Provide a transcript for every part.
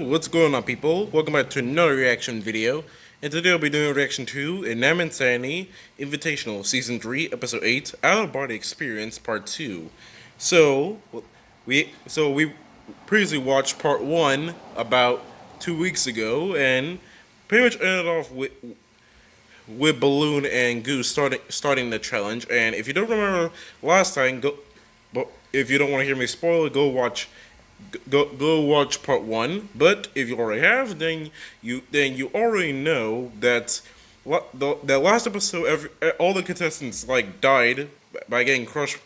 what's going on, people? Welcome back to another reaction video. And today I'll be doing a reaction to Inanimate Invitational Season 3, Episode 8, Out of Body Experience Part 2. So, we previously watched Part 1 about 2 weeks ago, and pretty much ended off with Balloon and Goose starting the challenge. And if you don't remember last time, but if you don't want to hear me spoil it, go watch part one. But if you already have, then you already know that that last episode, all the contestants died by getting crushed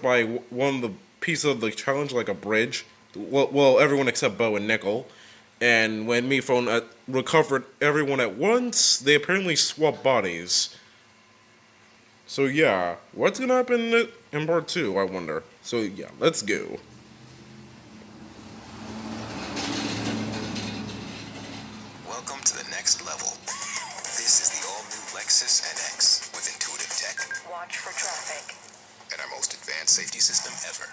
by one of the pieces of the challenge, like a bridge. Well, everyone except Bo and Nickel. And when Mephone recovered everyone at once, they apparently swapped bodies. So yeah, what's gonna happen in part two, I wonder. So yeah, let's go. Welcome to the next level. This is the all-new Lexus NX with intuitive tech. Watch for traffic. And our most advanced safety system ever.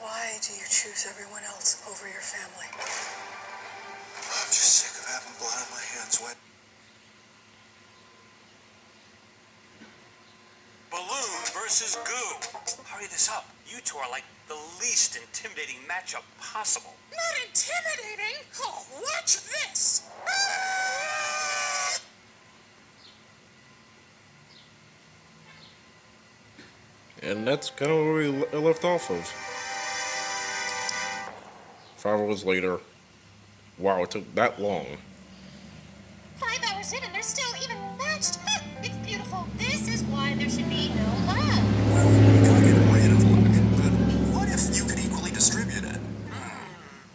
Why do you choose everyone else over your family? I'm just sick of having blood on my hands wet. Balloon versus Goo. Hurry this up. You two are like the least intimidating matchup possible. Not intimidating? Oh, watch this! And that's kind of where we left off of. 5 hours later. Wow, it took that long. 5 hours in and they're still even matched. It's beautiful. This is why there should be no love. Well, you gotta get random luck. But what if you could equally distribute it?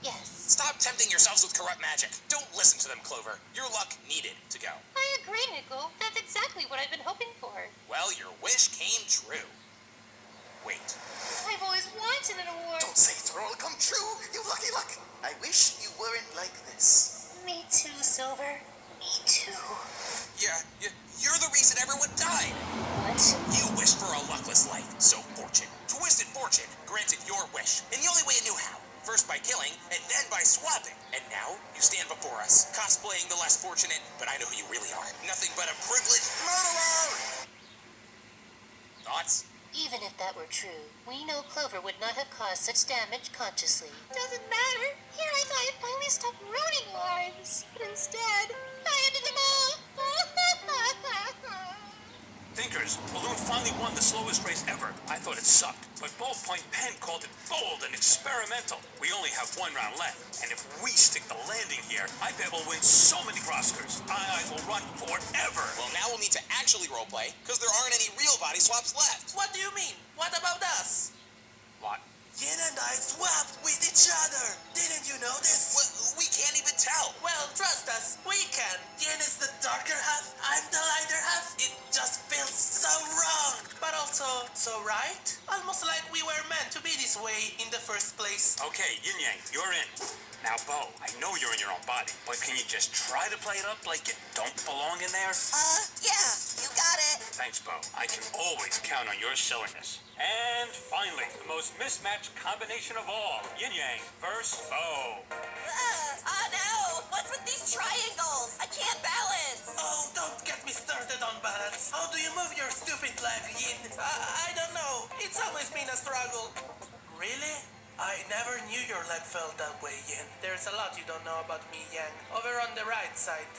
Yes. Stop tempting yourselves with corrupt magic. Don't listen to them, Clover. Your luck needed to go. I agree, Nickel. That's exactly what I've been hoping for. Well, your wish came true. Wait. I've always wanted an award. Don't say it'll all come true, you lucky luck. I wish you weren't like this. Me too, Silver. Me too. Yeah, you're the reason everyone died. What? You wished for a luckless life, so fortune, twisted fortune, granted your wish, in the only way it knew how. First by killing, and then by swapping. And now, you stand before us, cosplaying the less fortunate, but I know who you really are. Nothing but a privileged murderer! Thoughts? Even if that were true, we know Clover would not have caused such damage consciously. Doesn't matter. Here I thought I'd finally stop ruining lives. But instead, I ended them all. Thinkers, Balloon finally won the slowest race ever. I thought it sucked, but Ballpoint Pen called it bold and experimental. We only have one round left, and if we stick the landing here, I bet we'll win so many Oscars. I will run forever. Well, now we'll need to actually roleplay, because there aren't any real body swaps left. What do you mean? What about us? What? Yin and I swapped with each other. Didn't you know this? Well, we can't even tell. Well, trust us, we can. Yin is the darker half, I'm the lighter half. It just feels so wrong, but also so right. Almost like we were meant to be this way in the first place. Okay, Yin Yang, you're in. Now, Bo, I know you're in your own body, but can you just try to play it up like you don't belong in there? Yeah, you got it. Thanks, Bo. I can always count on your silliness. And finally, the most mismatched combination of all, Yin Yang versus Bo. Oh no, what's with these triangles? I can't balance. Oh, don't get me started on balance. How do you move your stupid leg, Yin? I don't know. It's always been a struggle. Really? I never knew your leg felt that way, Yin. There's a lot you don't know about me, Yang. Over on the right side.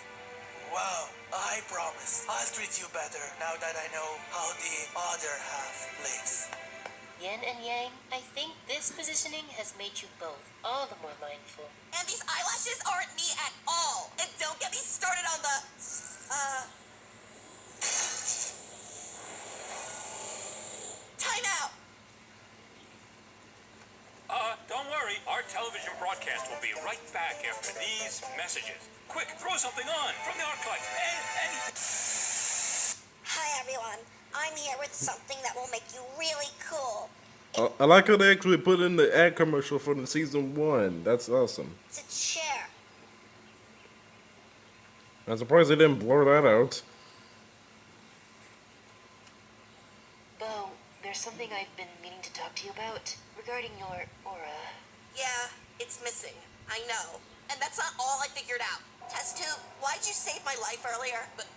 Wow, I promise I'll treat you better now that I know how the other half lives. Yin and Yang, I think this positioning has made you both all the more mindful. And these eyelashes aren't me at all. And don't get me started on the, time out. Don't worry. Our television broadcast will be right back after these messages. Quick, throw something on from the archives. Anything. Hi everyone, I'm here with something that will make you really cool. I like how they actually put in the ad commercial for the season 1. That's awesome. It's a chair. I'm surprised they didn't blur that out. there's something I've been meaning to talk to you about regarding your aura. Yeah, it's missing. I know. And that's not all I figured out. Test tube, why'd you save my life earlier? But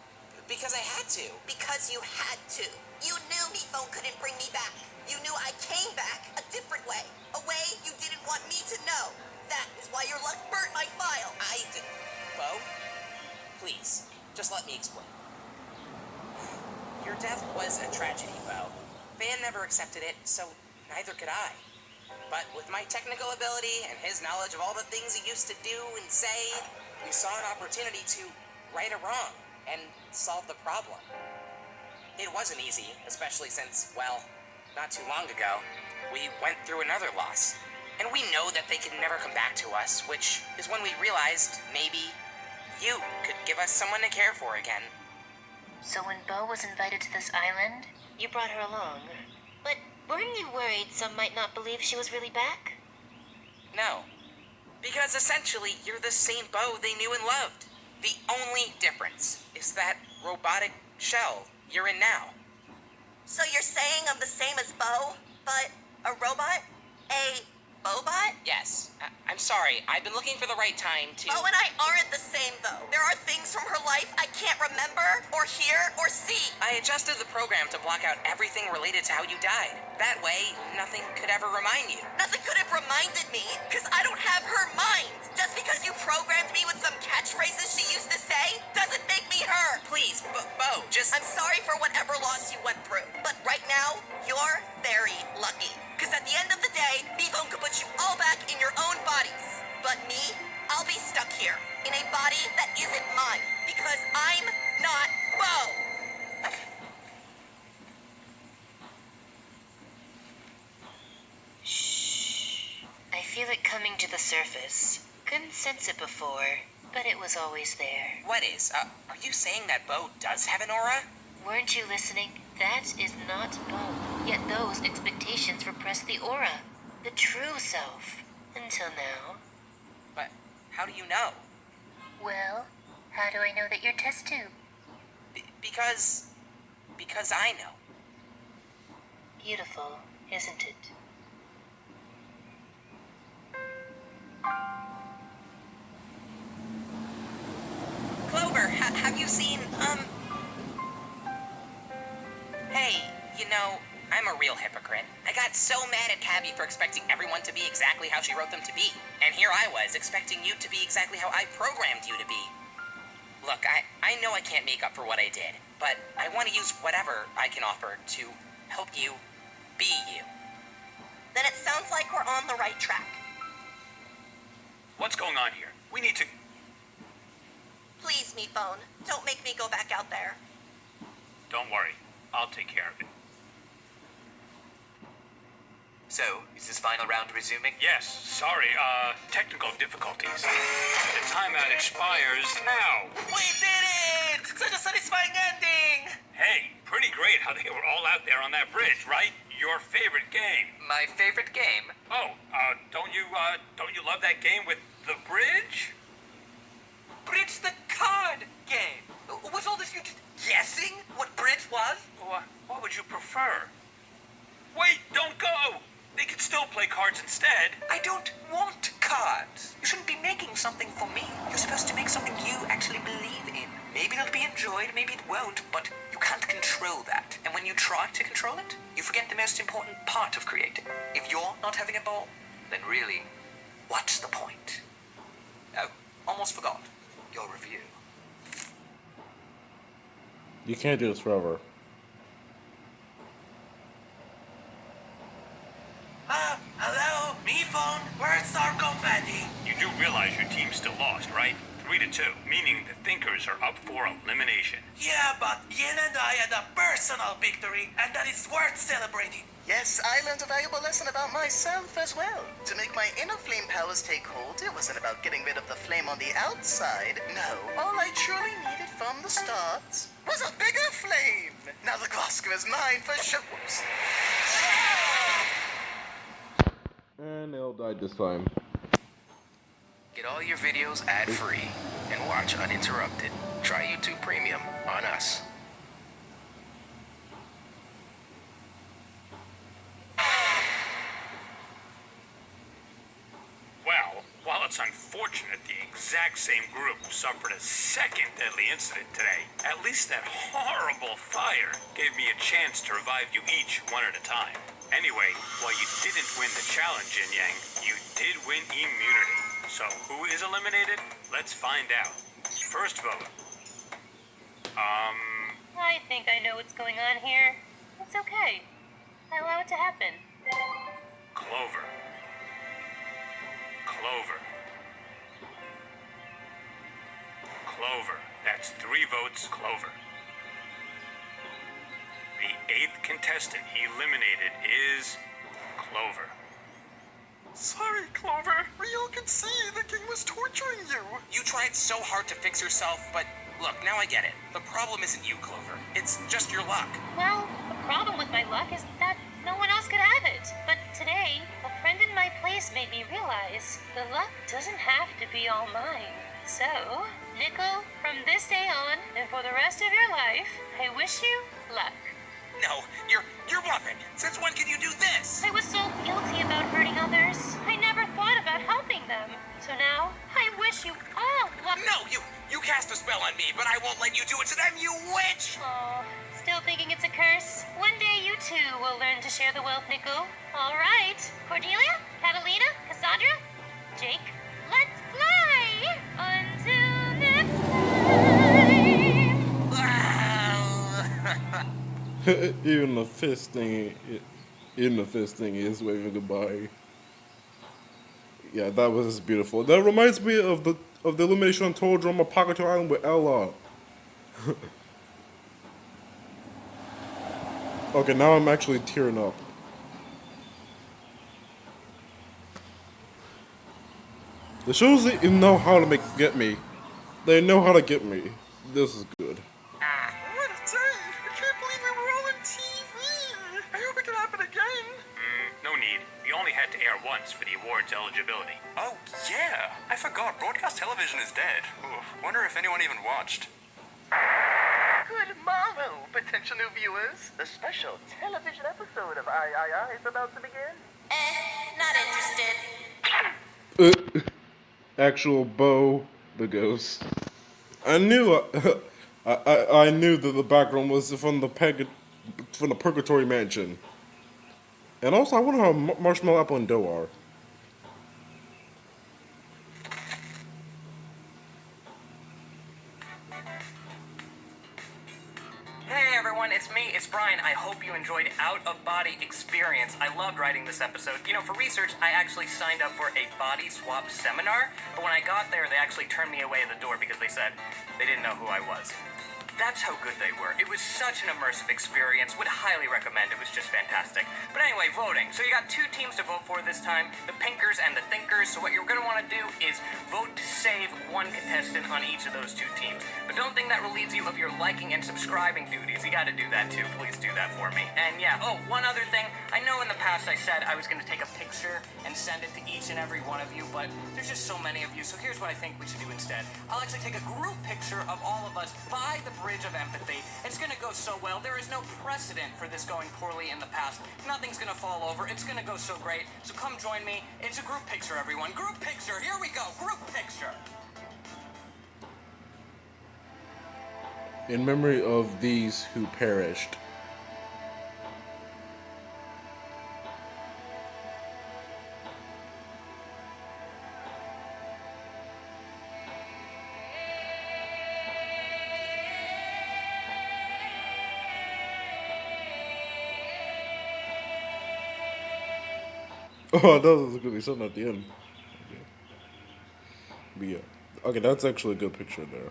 because I had to. Because you had to. You knew me phone couldn't bring me back. You knew I came back a different way. A way you didn't want me to know. That is why your luck burnt my file. I did. Bo, please, just let me explain. Your death was a tragedy, Bo. Van never accepted it, so neither could I. But with my technical ability and his knowledge of all the things he used to do and say, we saw an opportunity to right a wrong and solve the problem. It wasn't easy, especially since, well, not too long ago, we went through another loss. And we know that they can never come back to us, which is when we realized maybe you could give us someone to care for again. So when Bo was invited to this island, you brought her along. But weren't you worried some might not believe she was really back? No. Because essentially, you're the same Bo they knew and loved. The only difference is that robotic shell you're in now. So you're saying I'm the same as Bo, but a robot? A Bobot? Yes. I'm sorry. I've been looking for the right time to... Bo and I aren't the same, though. There are things from her life I can't remember, or hear, or see. I adjusted the program to block out everything related to how you died. That way, nothing could ever remind you. Nothing could have reminded me, because I don't have her mind. Just because you programmed me with some catchphrases she used to say, doesn't make me her. Please, Bo, just... I'm sorry for whatever loss you went through, but right now, you're very lucky. Because at the end of the day, B-Phone could put you all back in your own bodies. But me, I'll be stuck here, in a body that isn't mine, because I'm not Bo. Shh. I feel it coming to the surface. Couldn't sense it before, but it was always there. What is? Are you saying that Bo does have an aura? Weren't you listening? That is not Bo. Yet those expectations repress the aura. The true self. Until now. But how do you know? Well, how do I know that you're test tube? Because I know. Beautiful, isn't it? Clover, have you seen, Hey, you know, I'm a real hypocrite. I got so mad at Cabby for expecting everyone to be exactly how she wrote them to be. And here I was, expecting you to be exactly how I programmed you to be. Look, I know I can't make up for what I did, but I want to use whatever I can offer to help you be you. Then it sounds like we're on the right track. What's going on here? We need to... Please, me phone, don't make me go back out there. Don't worry. I'll take care of it. So, is this final round resuming? Yes, sorry, technical difficulties. The timeout expires now. We did it! Such a satisfying ending! Hey, pretty great how they were all out there on that bridge, right? Your favorite game. My favorite game? Oh, don't you love that game with the bridge? Bridge the card game. Was all this you just guessing what bridge was? What would you prefer? Wait, don't go! They could still play cards instead. I don't want cards. You shouldn't be making something for me. You're supposed to make something you actually believe in. Maybe it'll be enjoyed, maybe it won't, but you can't control that. And when you try to control it, you forget the most important part of creating. If you're not having a ball, then really, what's the point? Oh, almost forgot. Your review. You can't do this forever. Hello? Me phone? Where's our confetti? You do realize your team still lost, right? 3-2, meaning the Thinkers are up for elimination. Yeah, but Yin and I had a personal victory, and that is worth celebrating. Yes, I learned a valuable lesson about myself as well. To make my inner flame powers take hold, it wasn't about getting rid of the flame on the outside. No, all I truly needed from the start was a bigger flame. Now the Glasgow is mine for sure. Whoops. And they'll die this time. Get all your videos ad-free and watch uninterrupted. Try YouTube Premium on us. that the exact same group suffered a second deadly incident today. At least that horrible fire gave me a chance to revive you each one at a time. Anyway, while you didn't win the challenge, Yin Yang, you did win immunity. So who is eliminated? Let's find out. First vote. I think I know what's going on here. It's okay. I allow it to happen. Clover. Clover. Clover. That's 3 votes, Clover. The 8th contestant eliminated is Clover. Sorry, Clover. Rio could see the king was torturing you. You tried so hard to fix yourself, but look, now I get it. The problem isn't you, Clover. It's just your luck. Well, the problem with my luck is that no one else could have it. But today, a friend in my place made me realize the luck doesn't have to be all mine. So, Nickel, from this day on and for the rest of your life, I wish you luck. No, you're bluffing. Since when can you do this? I was so guilty about hurting others. I never thought about helping them. So now, I wish you all luck. No, you cast a spell on me, but I won't let you do it to them, you witch! Oh, still thinking it's a curse? One day you too will learn to share the wealth, Nico. All right. Cordelia, Catalina, Cassandra, Jake, let's fly! Until next time! Even the fist thing is waving goodbye. Yeah, that was beautiful. That reminds me of the elimination on Total Drama Pocket Island with Ella. Okay, now I'm actually tearing up. The shows that you know how to get me. They know how to get me. This is good. What a day! I can't believe we were all on TV. I hope it can happen again. No need. We only had to air once for the award's eligibility. Oh, yeah. I forgot. Broadcast television is dead. Ooh, wonder if anyone even watched. Good morrow, potential new viewers. The special television episode of I is about to begin. Not interested. Actual Bo the ghost. I knew I knew that the background was from the Purgatory Mansion. And also, I wonder how Marshmallow Apple and Dough are. Hey everyone, it's me, it's Brian. I hope you enjoyed Out of Body Experience. I loved writing this episode. You know, for research, I actually signed up for a body swap seminar, but when I got there, they actually turned me away at the door because they said they didn't know who I was. That's how good they were. It was such an immersive experience. Would highly recommend. It was just fantastic. But anyway, voting. So you got 2 teams to vote for this time, the Pinkers and the Thinkers. So what you're going to want to do is vote to save 1 contestant on each of those 2 teams. But don't think that relieves you of your liking and subscribing duties. You got to do that too. Please do that for me. And yeah, oh, one other thing. I know in the past I said I was going to take a picture and send it to each and every one of you, but there's just so many of you. So here's what I think we should do instead. I'll actually take a group picture of all of us by the bridge of empathy. It's gonna go so well. There is no precedent for this going poorly in the past. Nothing's gonna fall over. It's gonna go so great. So come join me. It's a group picture, everyone. Group picture. Here we go. Group picture. In memory of these who perished. Oh, that was going to be something at the end. Okay. But yeah. Okay, that's actually a good picture there.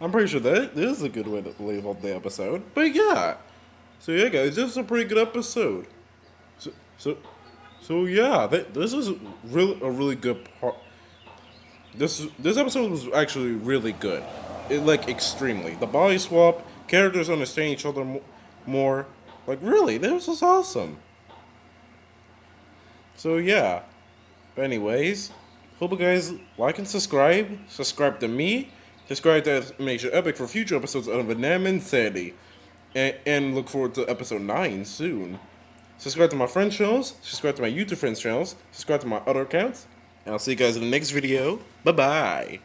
I'm pretty sure that is a good way to leave off the episode. But yeah. So yeah, guys, this is a pretty good episode. So yeah, this is really a really good part. This episode was actually really good. Like, extremely. The body swap, characters understand each other more. Like, really, this was awesome. So yeah, but anyways, hope you guys like and subscribe. Subscribe to me. Subscribe to Animation Epic for future episodes of Inanimate Sanity. And look forward to episode 9 soon. Subscribe to my friends' channels. Subscribe to my YouTube friends' channels. Subscribe to my other accounts. And I'll see you guys in the next video. Bye-bye.